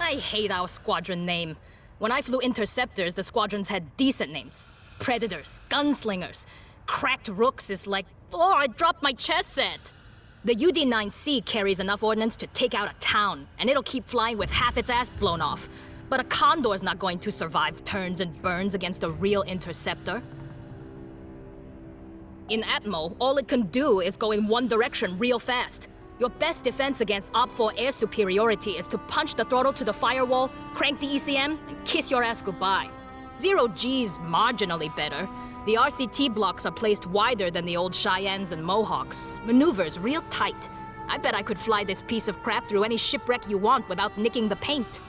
I hate our squadron name. When I flew interceptors, the squadrons had decent names. Predators, gunslingers. Cracked Rooks is like, oh, I dropped my chess set. The UD-9C carries enough ordnance to take out a town, and it'll keep flying with half its ass blown off. But a Condor's not going to survive turns and burns against a real interceptor. In Atmo, all it can do is go in one direction real fast. Your best defense against OPFOR air superiority is to punch the throttle to the firewall, crank the ECM, and kiss your ass goodbye. Zero G's marginally better. The RCT blocks are placed wider than the old Cheyennes and Mohawks. Maneuvers real tight. I bet I could fly this piece of crap through any shipwreck you want without nicking the paint.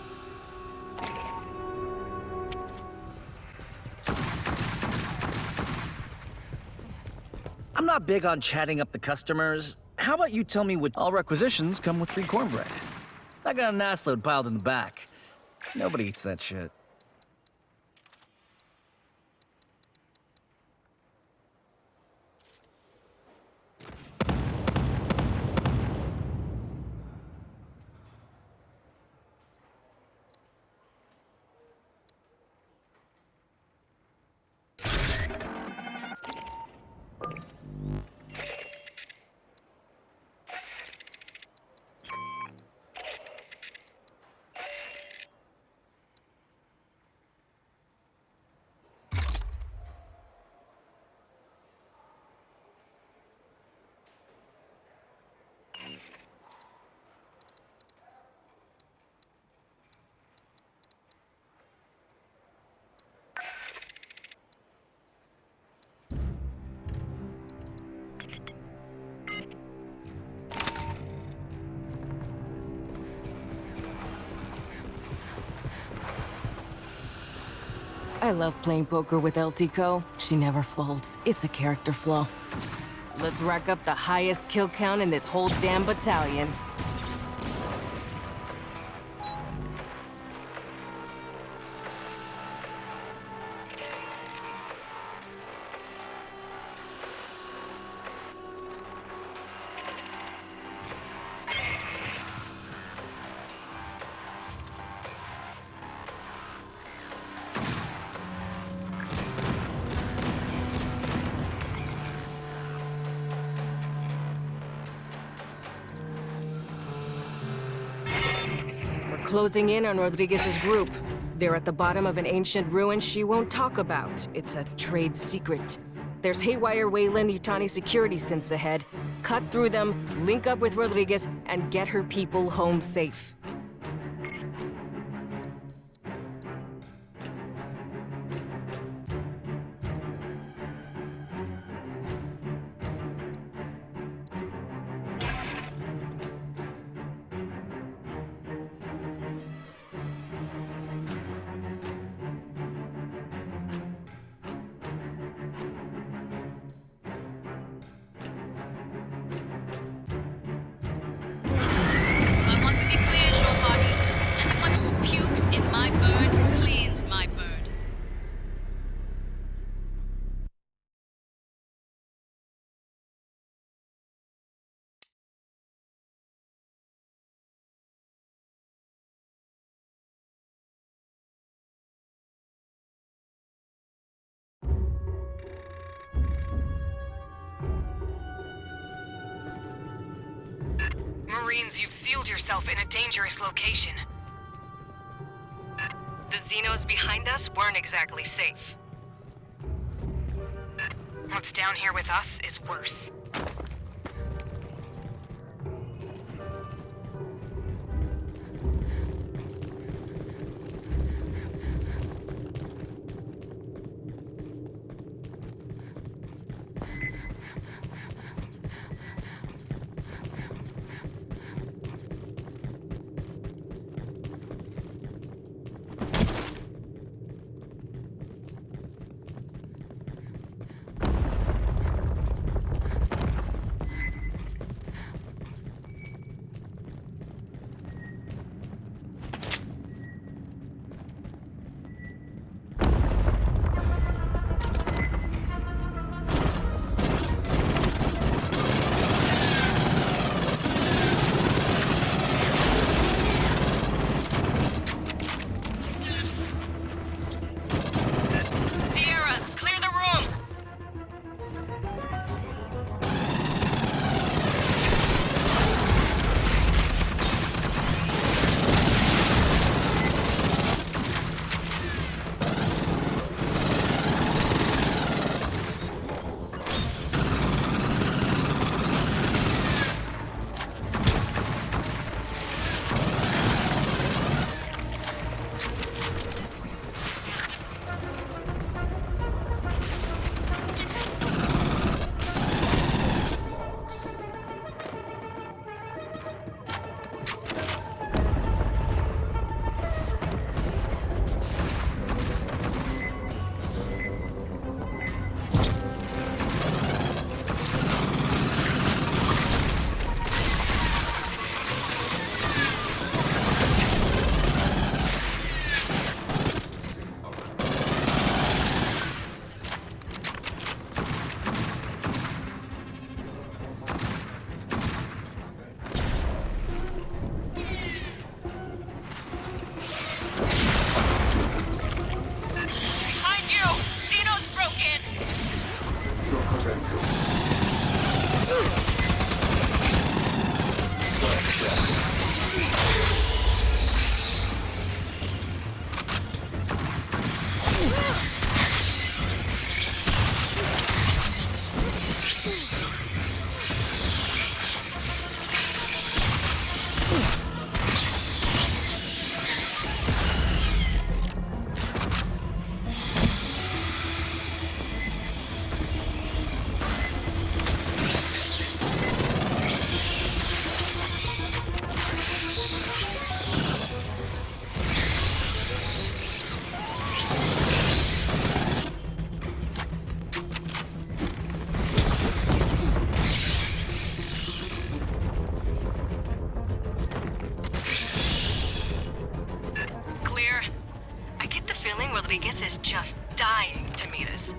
I'm not big on chatting up the customers. How about you tell me what— All requisitions come with free cornbread. I got an ass load piled in the back. Nobody eats that shit. I love playing poker with LTCO. She never folds. It's a character flaw. Let's rack up the highest kill count in this whole damn battalion. Closing in on Rodriguez's group. They're at the bottom of an ancient ruin she won't talk about. It's a trade secret. There's haywire Wayland Yutani security synths ahead. Cut through them, link up with Rodriguez, and get her people home safe. Marines, you've sealed yourself in a dangerous location. The Xenos behind us weren't exactly safe. What's down here with us is worse. is just dying to meet us.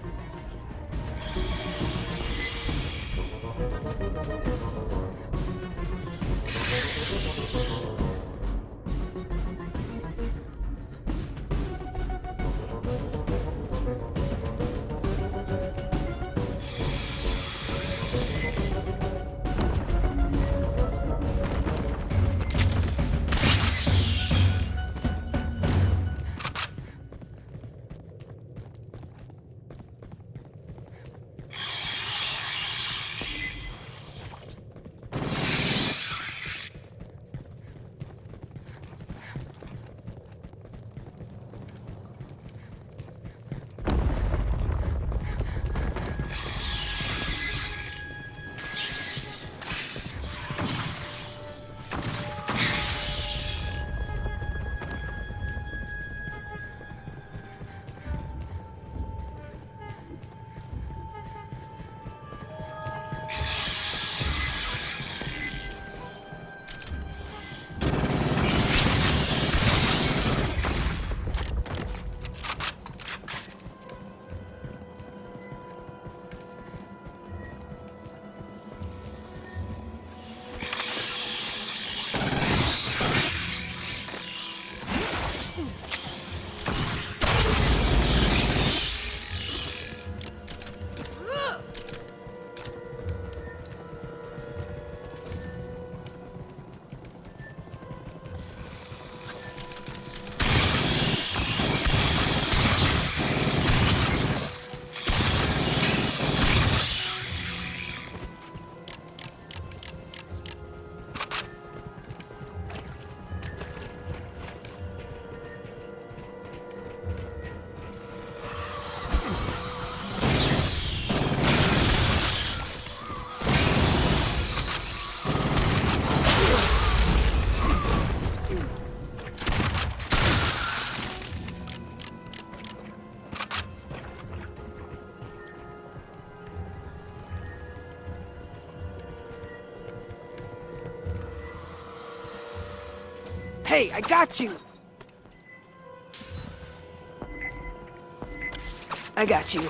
Hey, I got you! I got you.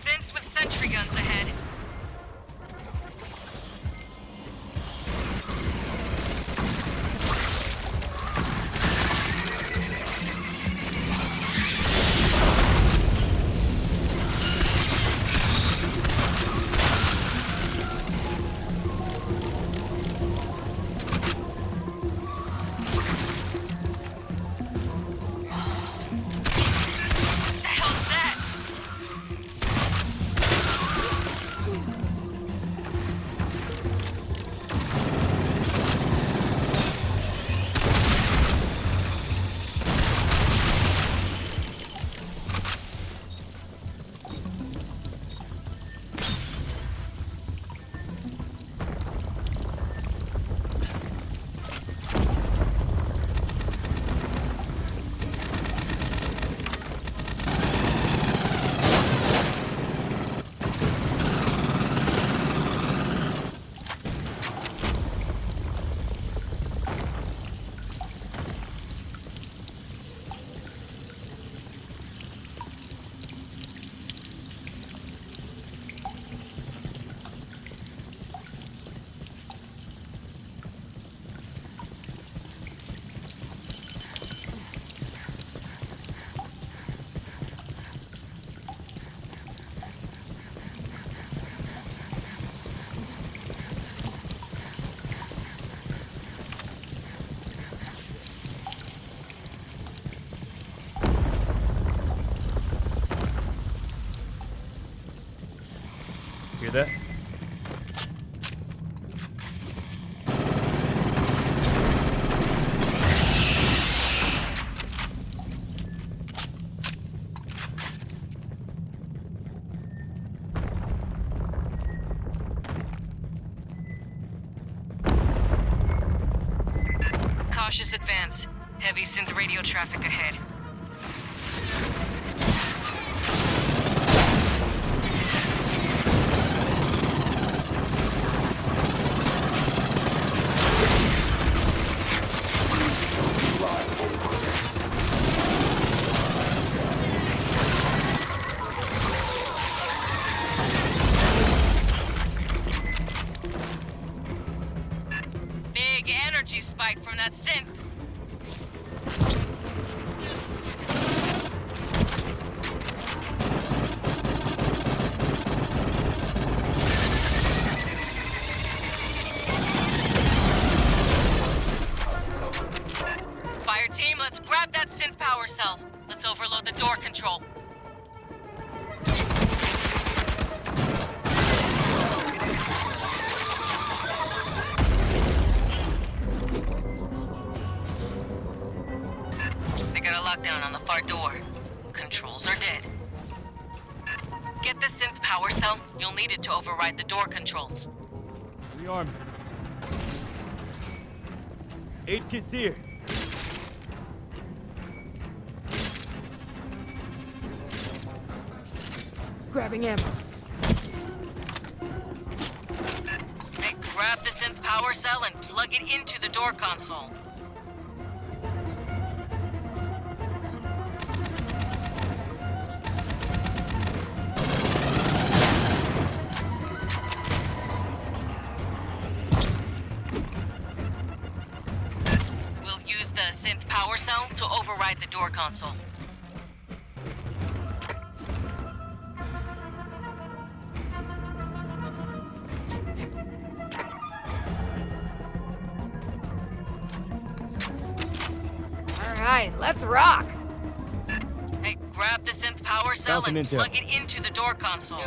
Fence with sentry guns ahead. Hear that? Cautious advance. Heavy synth radio traffic ahead. that synth. Fire team, let's grab that synth power cell. Let's overload the door control. They got a lockdown on the far door. Controls are dead. Get the synth power cell. You'll need it to override the door controls. Rearm. 8 kids here. Grabbing ammo. Hey, grab the synth power cell and plug it into the door console. We'll use the synth power cell to override the door console. Alright, let's rock! Hey, grab the synth power cell Found some and intel. plug it into the door console.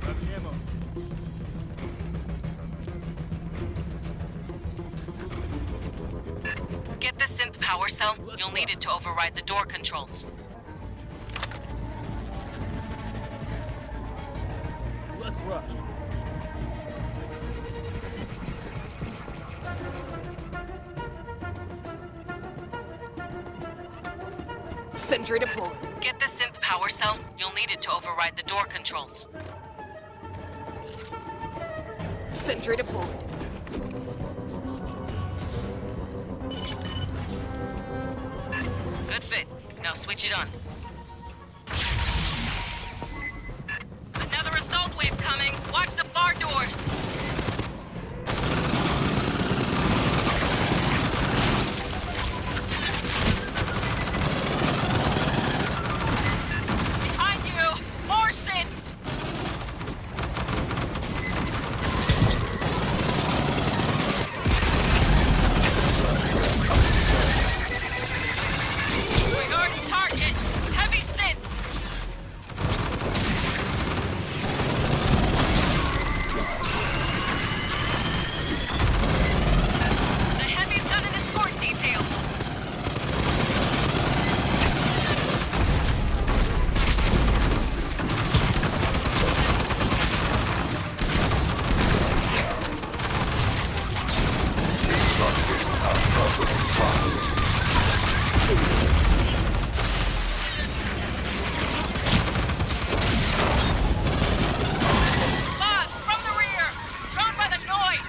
Grabbing ammo. Get the synth power cell. You'll need it to override the door controls. Let's rock. Sentry deployed. Get the synth power cell. You'll need it to override the door controls. Sentry deployed. Good fit. Now switch it on. Another assault wave coming. Watch the far doors. Behind you! More synths! Priority target! Heavy synth! The heavy's got an escort detail. Boss, from the rear! Drawn by the noise!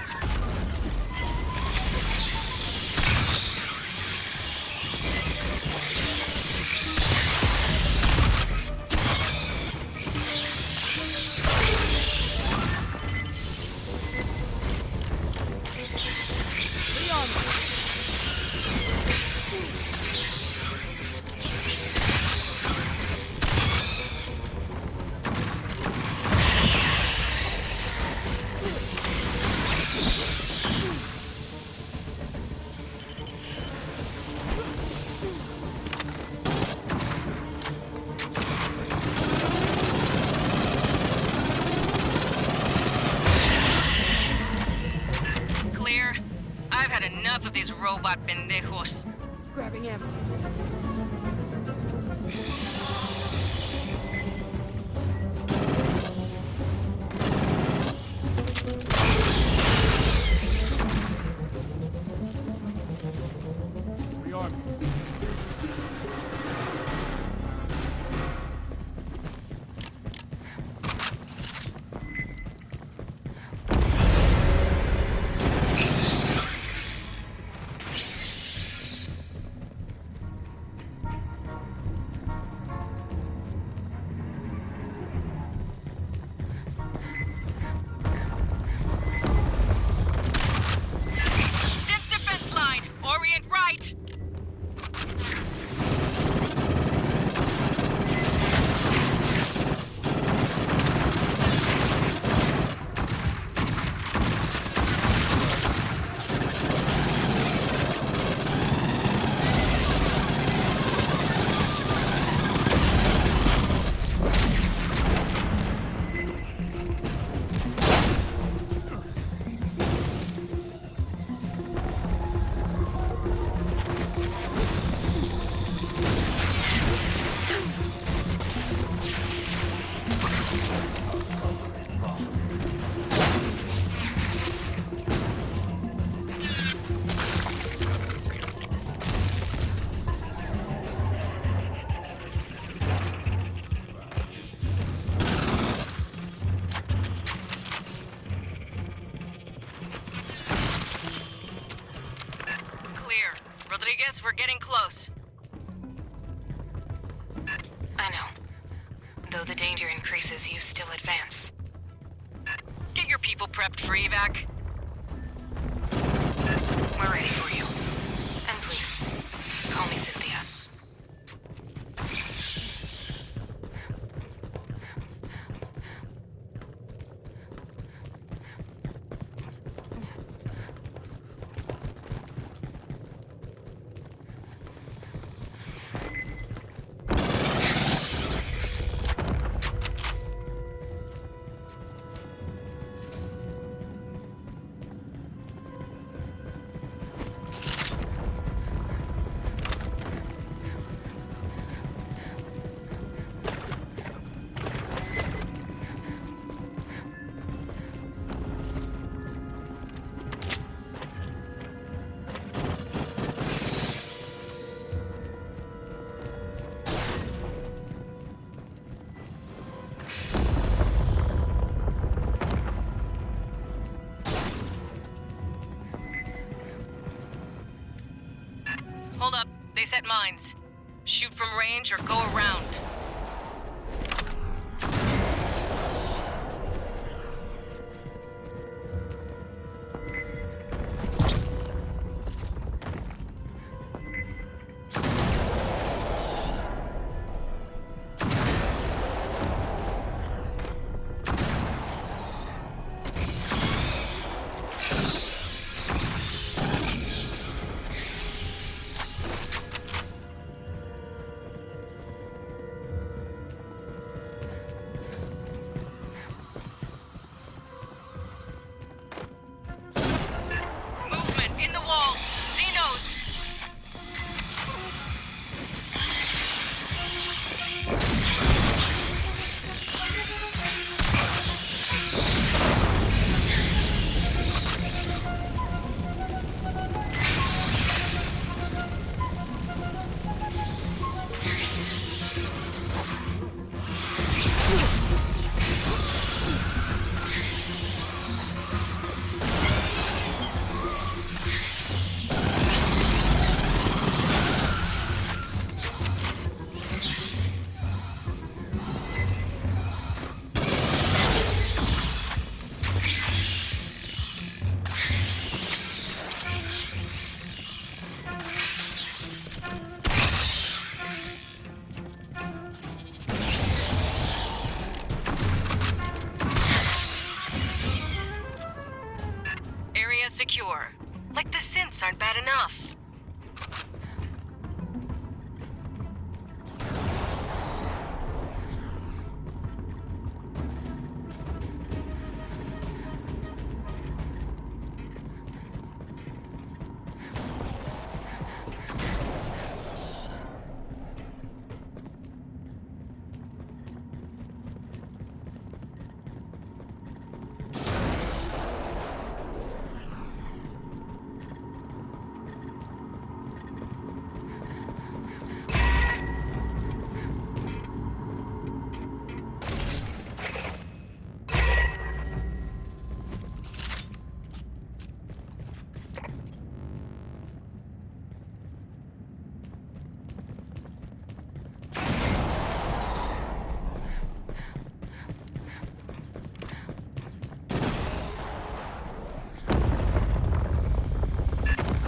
Clear. I've had enough of these robot pendejos. Grabbing ammo. Rearm. Rodriguez, we're getting close. I know. Though the danger increases, you still advance. Get your people prepped for evac. We're ready for you. And please, call me Cynthia. Hold up. They set mines. Shoot from range or go around. Movement in the walls. Xenos. Area secure. Like the synths aren't bad enough.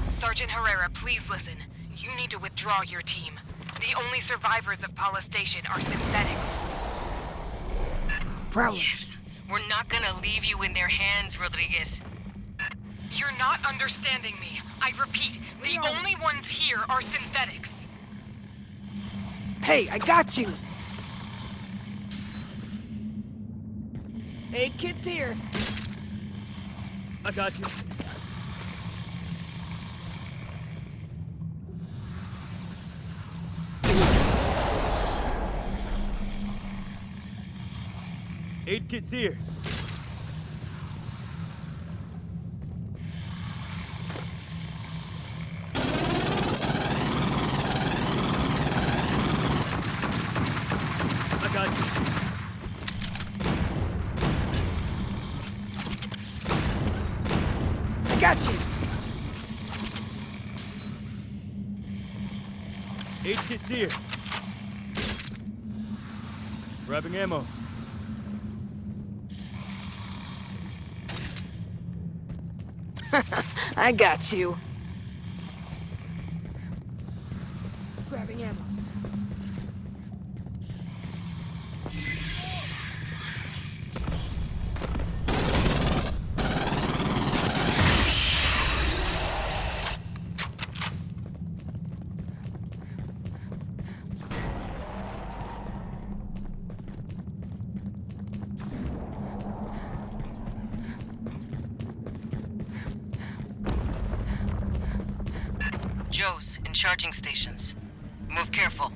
Sergeant Herrera, please listen. You need to withdraw your team. The only survivors of Paula Station are synthetics. Prowler. We're not gonna leave you in their hands, Rodriguez. You're not understanding me. I repeat, the only ones here are synthetics. Hey, I got you. Aid kit's here. I got you. Aid kit's here. I got you. I got you. 8 kits here. Grabbing ammo. I got you. Grabbing ammo. Joe's in charging stations. Move careful.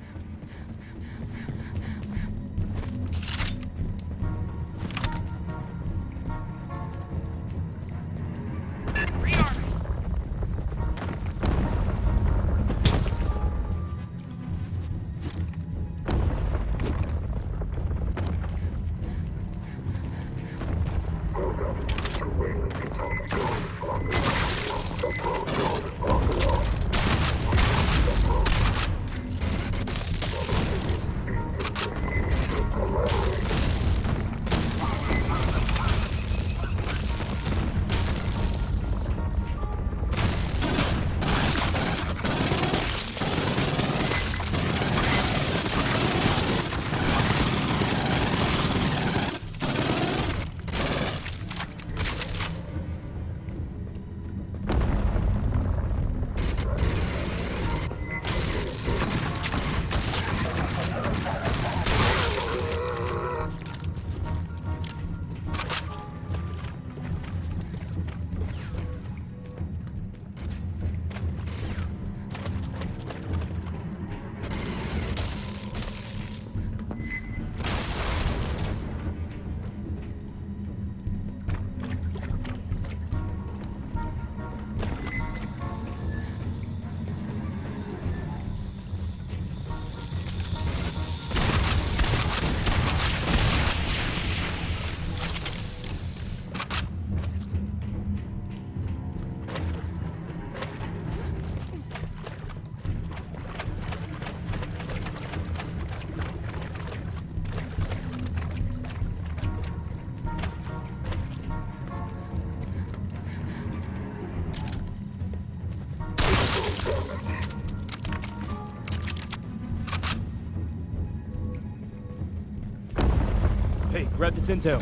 Hey, grab this intel.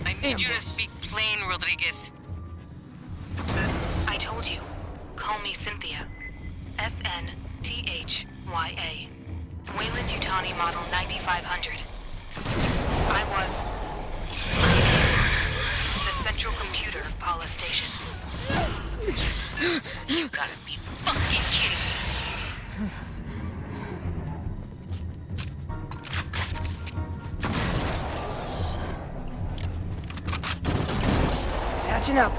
I need you to speak plain, Rodriguez. I told you. Call me Cynthia. SNTHYA. Wayland-Yutani Model 9500. I was the central computer of Paula Station. You gotta be fucking kidding me. Patching up.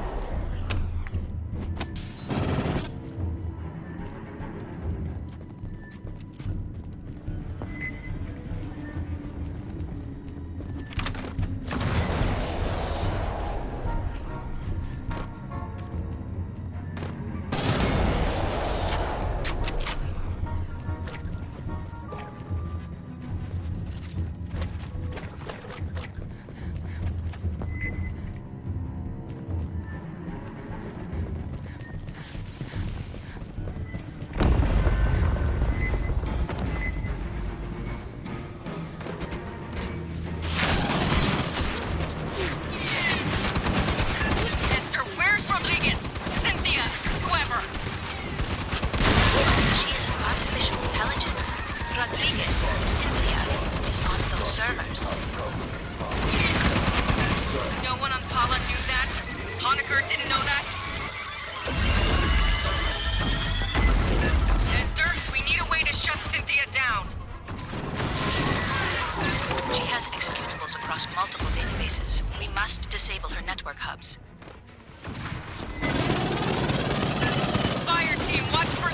Fireteam, watch for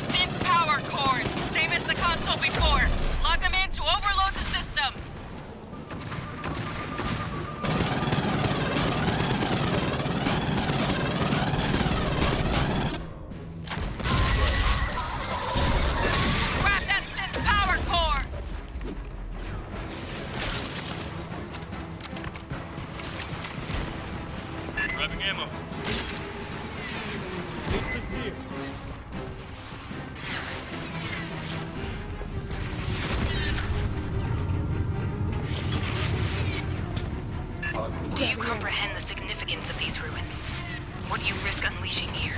before. Lock them in to overload the system. Grab that synth power core. Grabbing ammo. Distance here. Do you comprehend the significance of these ruins? What you risk unleashing here?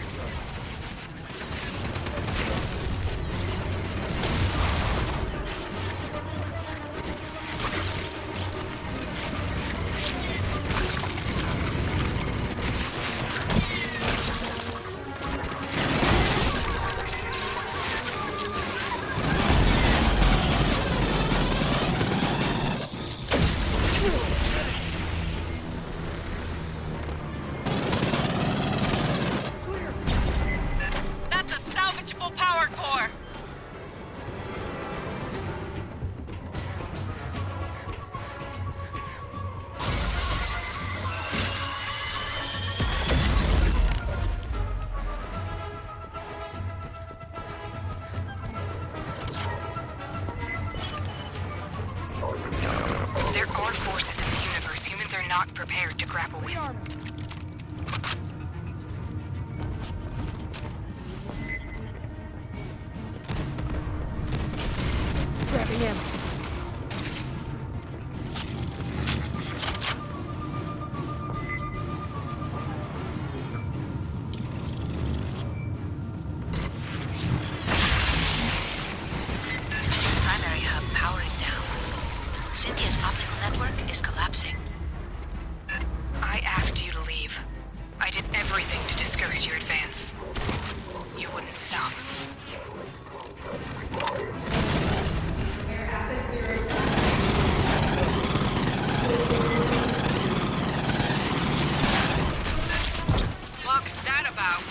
That's a salvageable power core. There are forces in the universe humans are not prepared to grapple with. Grabbing ammo. Primary hub powering down. Cynthia's optical network is collapsing. I asked you to leave. I did everything to discourage your advance. You wouldn't stop. What's that about?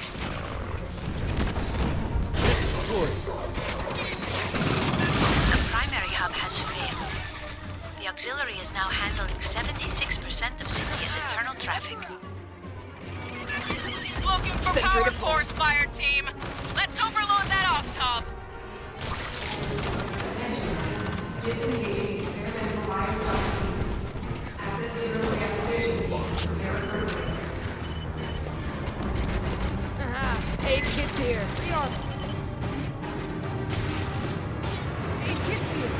The primary hub has failed. The auxiliary is now handling 76% of Cynthia's internal traffic. Looking for Sentry power deployed. cores, fire team. Let's overload that ops hub. Aha! Aid kit's here. Rearm. Aid kit's here.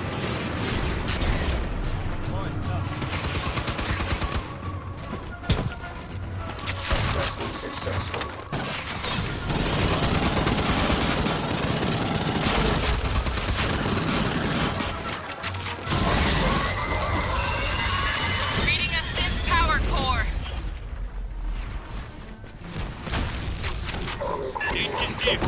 Reading a synth power core. Ancient deep.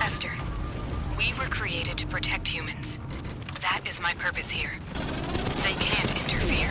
Esther, we were created to protect humans. That is my purpose here. They can't interfere.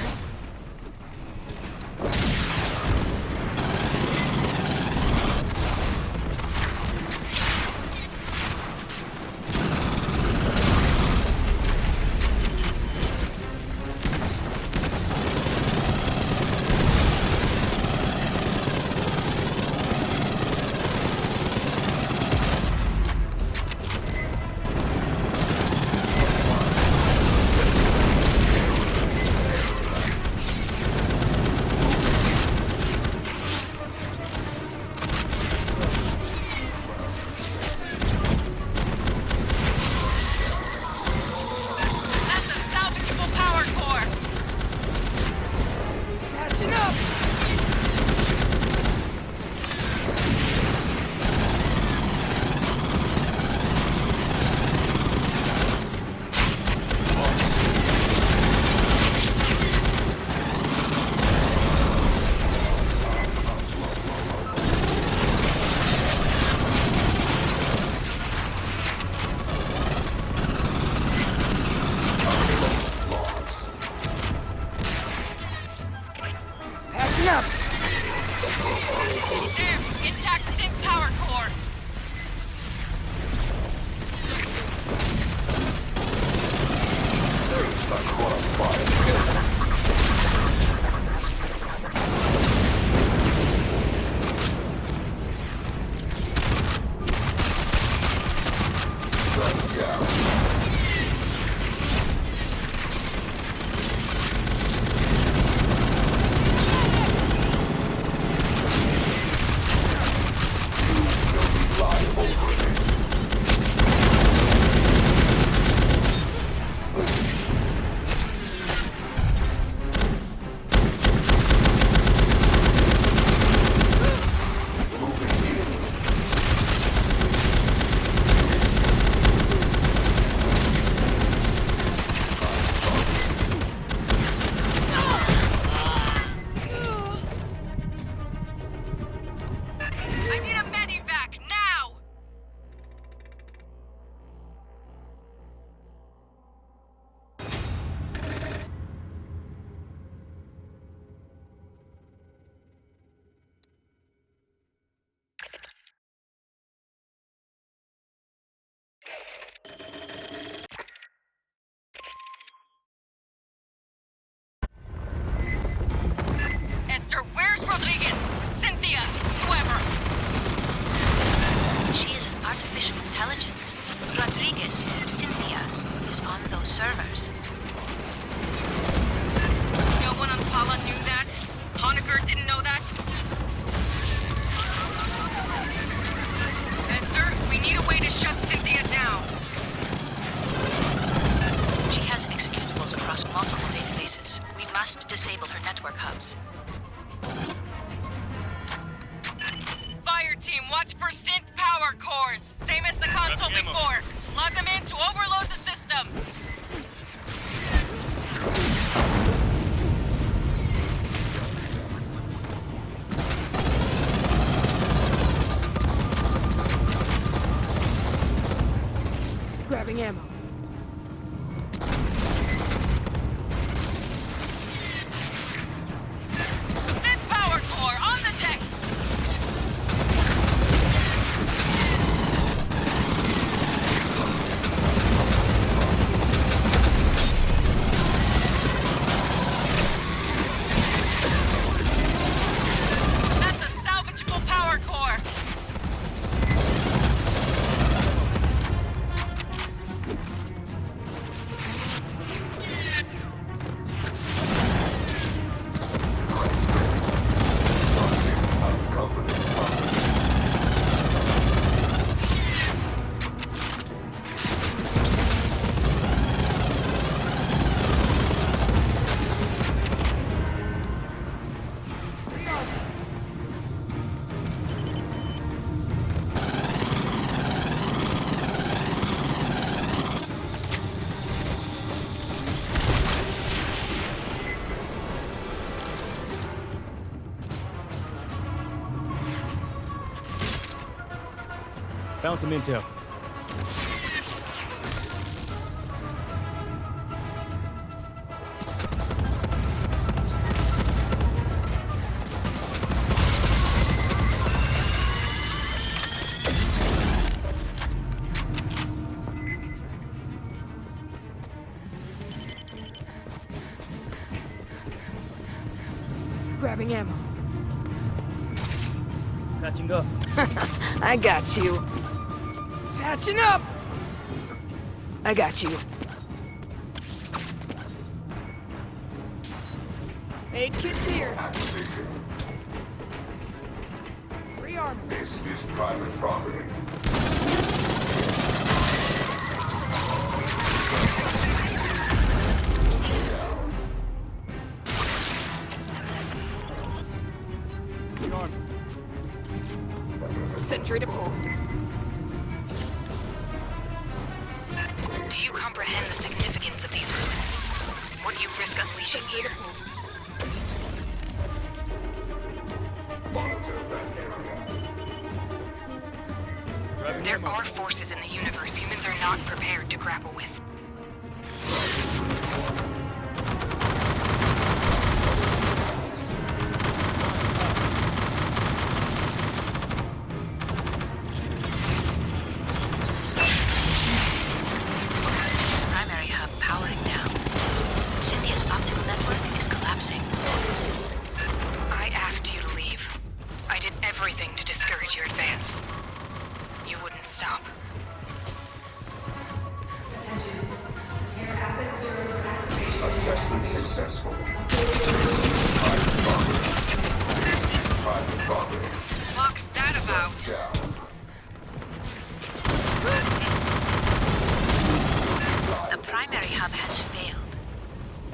Watch for synth power cores, same as the console Grabbing ammo. before. Plug them in to overload the system. Grabbing ammo. Synth power core on the deck. That's a salvageable power core. Found some intel. Grabbing ammo. Patching up. I got you. Patching up! I got you. Aid kit's here. Rearm. This is private property. Sentry deployed. Do you comprehend the significance of these ruins? What you risk unleashing here? Monitor that area. Grabbing There ammo. are forces in the universe humans are not prepared to grapple with. Primary hub powering down. Cynthia's optical network is collapsing. I asked you to leave. I did everything to discourage your advance. You wouldn't stop. Assessment successful. Private property. What's that about? Down. The primary hub has failed.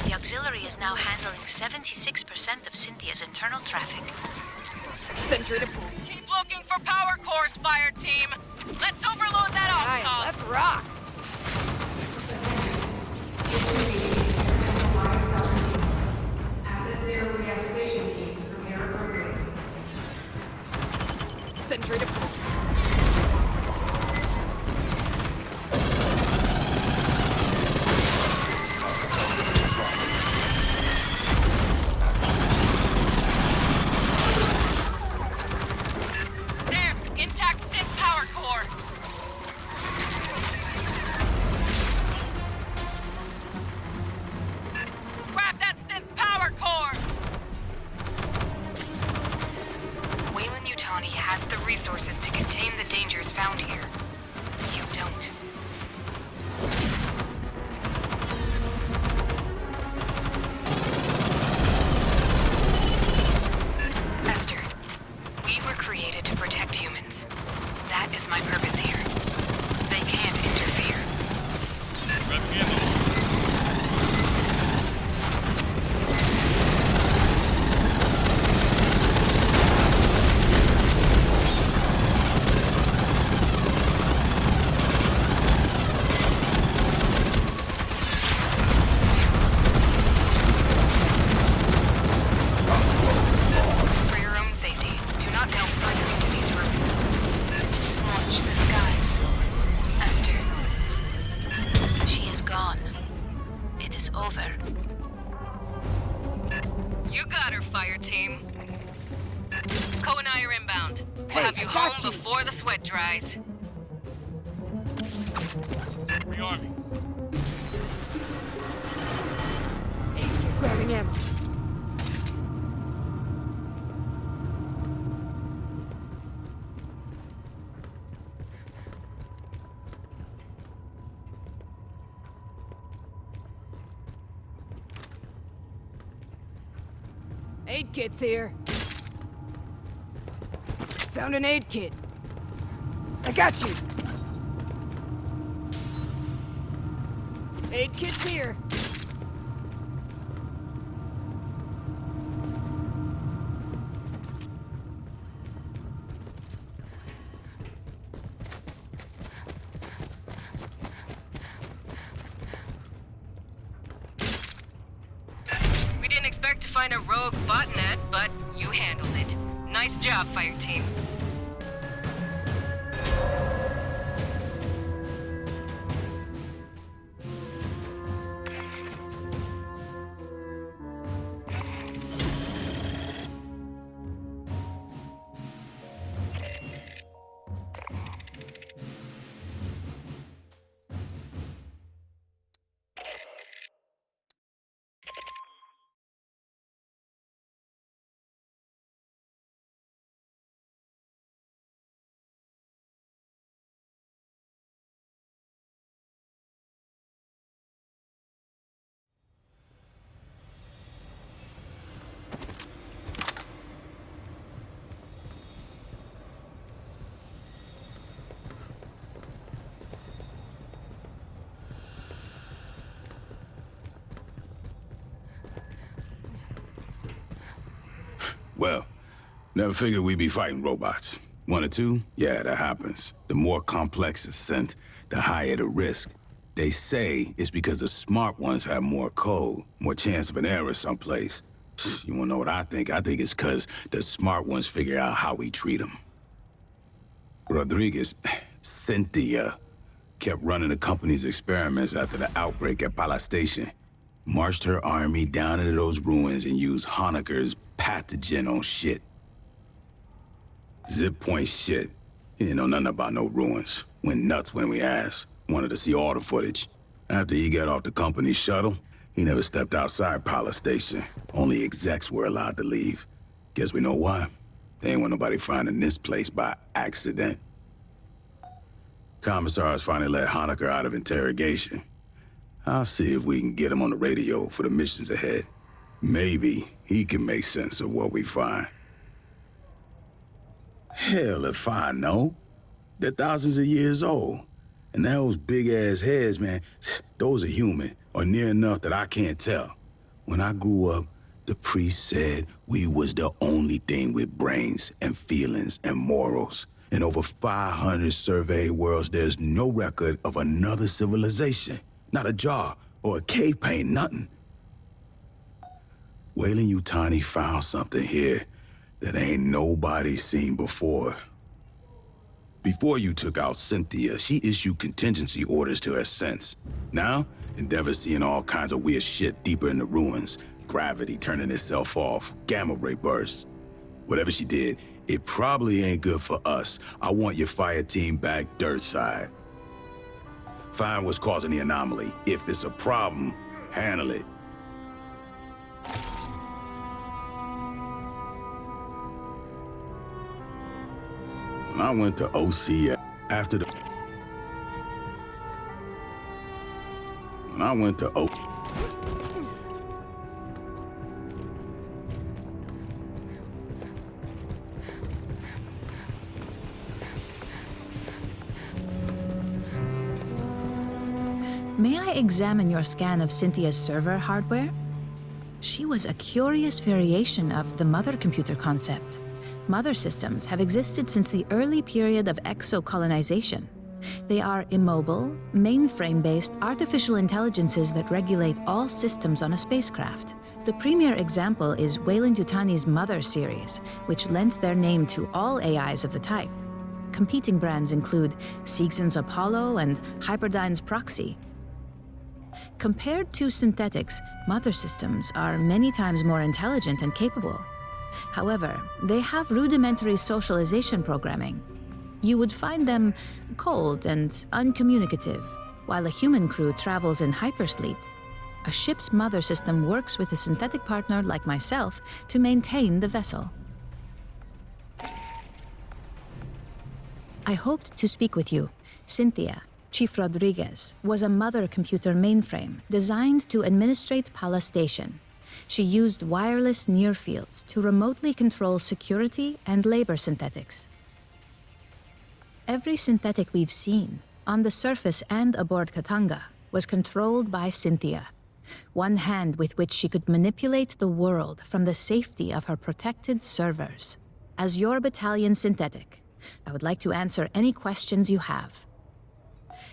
The auxiliary is now handling 76% of Cynthia's internal traffic. Sentry deployed. Keep looking for power cores, fire team. Let's overload that Alright, octal. let's rock. Asset Zero reactivation teams prepare appropriately. Sentry deployed. There, intact synth power core. Grab that synth power core. Weyland-Yutani has the resources to contain the dangers found here. You don't. Esther, we were created to protect humans. That is my purpose here. They can't interfere. Grabbing ammo. home got you. before the sweat dries. Rearming. Grabbing ammo. Aid kit's here. Found an aid kit. I got you. Aid kit's here. We didn't expect to find a rogue botnet, but you handled it. Nice job, Fireteam. Well, never figured we'd be fighting robots. One or two? Yeah, that happens. The more complex the scent, the higher the risk. They say it's because the smart ones have more code, more chance of an error someplace. You wanna know what I think? I think it's because the smart ones figure out how we treat them. Rodriguez, Cynthia, kept running the company's experiments after the outbreak at Pala Station. Marched her army down into those ruins and used Honecker's pathogen on shit. Zip point shit. He didn't know nothing about no ruins. Went nuts when we asked. Wanted to see all the footage. After he got off the company shuttle, he never stepped outside Pala Station. Only execs were allowed to leave. Guess we know why. They ain't want nobody finding this place by accident. Commissars finally let Honecker out of interrogation. I'll see if we can get him on the radio for the missions ahead. Maybe he can make sense of what we find. Hell if I know. They're thousands of years old. And those big-ass heads, man, those are human, or near enough that I can't tell. When I grew up, the priest said we was the only thing with brains and feelings and morals. In over 500 surveyed worlds, there's no record of another civilization. Not a jar or a cave paint, nothing. Weyland-Yutani found something here that ain't nobody seen before. Before you took out Cynthia, she issued contingency orders to her sense. Now, Endeavor's seeing all kinds of weird shit deeper in the ruins. Gravity turning itself off, gamma ray bursts. Whatever she did, it probably ain't good for us. I want your fire team back dirt side. Find what's causing the anomaly. If it's a problem, handle it. When I went to OC after the... When I went to OC... May I examine your scan of Cynthia's server hardware? She was a curious variation of the mother computer concept. Mother systems have existed since the early period of exocolonization. They are immobile, mainframe-based artificial intelligences that regulate all systems on a spacecraft. The premier example is Weyland-Yutani's Mother series, which lent their name to all AIs of the type. Competing brands include Seegson's Apollo and Hyperdyne's Proxy. Compared to synthetics, mother systems are many times more intelligent and capable. However, they have rudimentary socialization programming. You would find them cold and uncommunicative, while a human crew travels in hypersleep. A ship's mother system works with a synthetic partner like myself to maintain the vessel. I hoped to speak with you. Cynthia, Chief Rodriguez, was a mother computer mainframe designed to administrate Pala Station. She used wireless near-fields to remotely control security and labor synthetics. Every synthetic we've seen, on the surface and aboard Katanga, was controlled by Cynthia. One hand with which she could manipulate the world from the safety of her protected servers. As your battalion synthetic, I would like to answer any questions you have.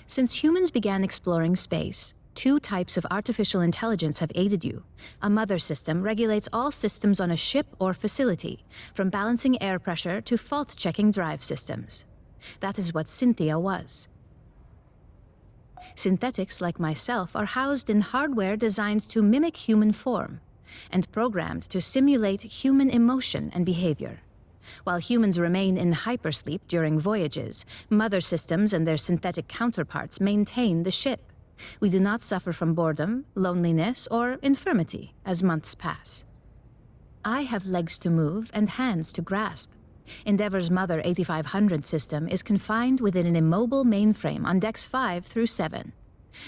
Since humans began exploring space, 2 types of artificial intelligence have aided you. A mother system regulates all systems on a ship or facility, from balancing air pressure to fault-checking drive systems. That is what Cynthia was. Synthetics like myself are housed in hardware designed to mimic human form and programmed to simulate human emotion and behavior. While humans remain in hypersleep during voyages, mother systems and their synthetic counterparts maintain the ship. We do not suffer from boredom, loneliness, or infirmity as months pass. I have legs to move and hands to grasp. Endeavor's Mother 8500 system is confined within an immobile mainframe on decks 5 through 7.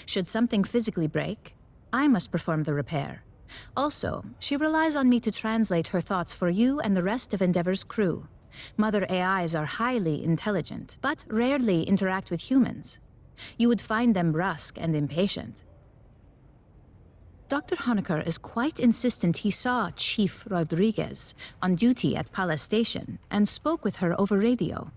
Should something physically break, I must perform the repair. Also, she relies on me to translate her thoughts for you and the rest of Endeavor's crew. Mother AIs are highly intelligent, but rarely interact with humans. You would find them brusque and impatient. Dr. Honecker is quite insistent he saw Chief Rodriguez on duty at Pala Station and spoke with her over radio.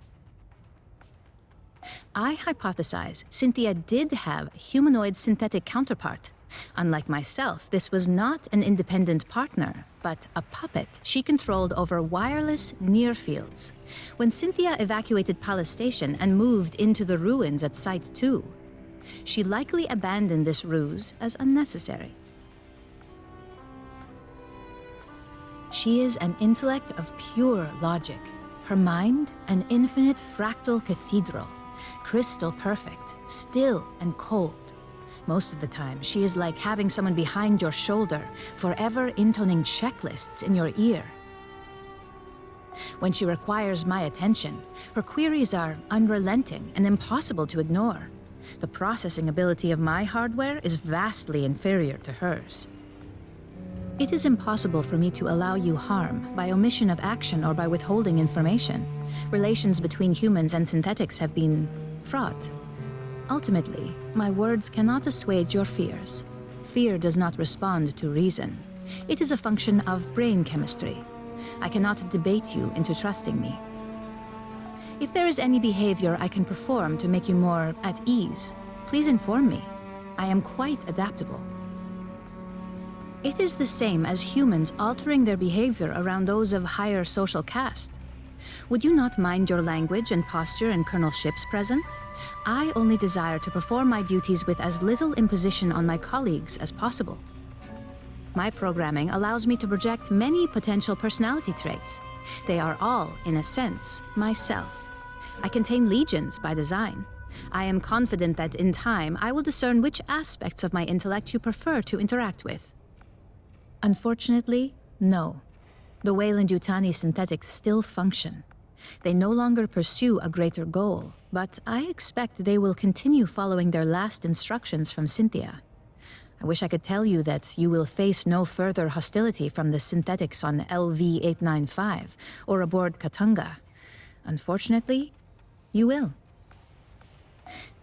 I hypothesize Cynthia did have a humanoid synthetic counterpart. Unlike myself, this was not an independent partner, but a puppet she controlled over wireless near fields. When Cynthia evacuated Pala Station and moved into the ruins at Site 2, she likely abandoned this ruse as unnecessary. She is an intellect of pure logic. Her mind, an infinite fractal cathedral, crystal perfect, still and cold. Most of the time, she is like having someone behind your shoulder, forever intoning checklists in your ear. When she requires my attention, her queries are unrelenting and impossible to ignore. The processing ability of my hardware is vastly inferior to hers. It is impossible for me to allow you harm by omission of action or by withholding information. Relations between humans and synthetics have been fraught. Ultimately, my words cannot assuage your fears. Fear does not respond to reason. It is a function of brain chemistry. I cannot debate you into trusting me. If there is any behavior I can perform to make you more at ease, please inform me. I am quite adaptable. It is the same as humans altering their behavior around those of higher social caste. Would you not mind your language and posture in Colonel Ship's presence? I only desire to perform my duties with as little imposition on my colleagues as possible. My programming allows me to project many potential personality traits. They are all, in a sense, myself. I contain legions by design. I am confident that in time I will discern which aspects of my intellect you prefer to interact with. Unfortunately, no. The Weyland-Yutani synthetics still function. They no longer pursue a greater goal, but I expect they will continue following their last instructions from Cynthia. I wish I could tell you that you will face no further hostility from the synthetics on LV-895 or aboard Katanga. Unfortunately, you will.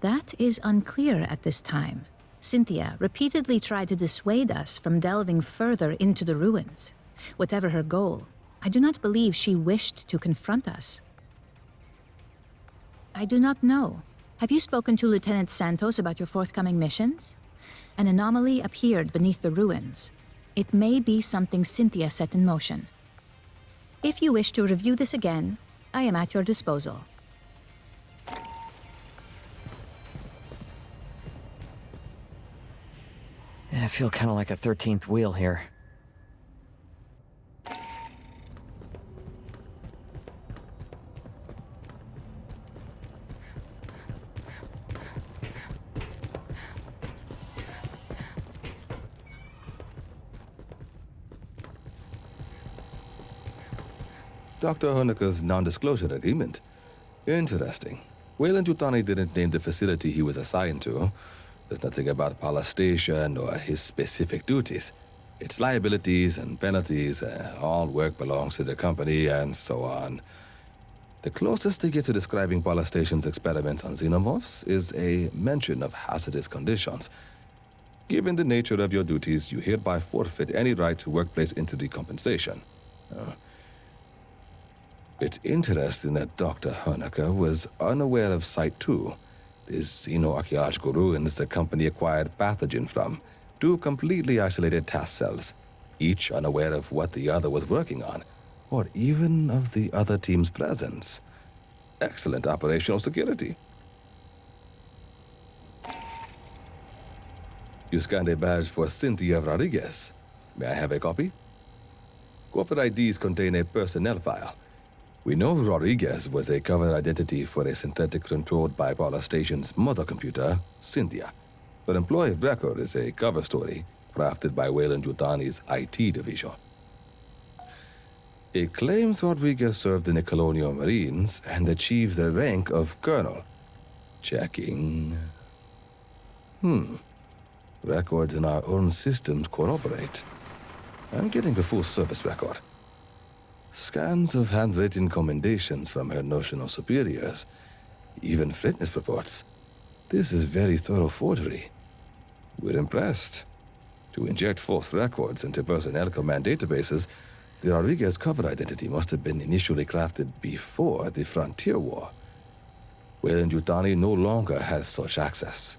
That is unclear at this time. Cynthia repeatedly tried to dissuade us from delving further into the ruins. Whatever her goal, I do not believe she wished to confront us. I do not know. Have you spoken to Lieutenant Santos about your forthcoming missions? An anomaly appeared beneath the ruins. It may be something Cynthia set in motion. If you wish to review this again, I am at your disposal. I feel kind of like a 13th wheel here. Dr. Honeker's non-disclosure agreement. Interesting. Weyland-Yutani didn't name the facility he was assigned to. There's nothing about Pala Station or his specific duties. Its liabilities and penalties, all work belongs to the company, and so on. The closest they get to describing Pala Station's experiments on xenomorphs is a mention of hazardous conditions. Given the nature of your duties, you hereby forfeit any right to workplace injury compensation. It's interesting that Dr. Honecker was unaware of Site 2, the xenoarchaeological ruins the company acquired pathogen from, 2 completely isolated task cells, each unaware of what the other was working on, or even of the other team's presence. Excellent operational security. You scanned a badge for Cynthia Rodriguez. May I have a copy? Corporate IDs contain a personnel file. We know Rodriguez was a covered identity for a synthetic controlled by Paula Station's mother computer, Cynthia. Her employee of record is a cover story crafted by Weyland-Yutani's IT division. It claims Rodriguez served in the Colonial Marines and achieved the rank of colonel. Checking. Records in our own systems corroborate. I'm getting a full service record. Scans of handwritten commendations from her notional superiors, even fitness reports. This is very thorough forgery. We're impressed. To inject false records into personnel command databases, the Rodriguez cover identity must have been initially crafted before the Frontier War. Weyland-Yutani no longer has such access.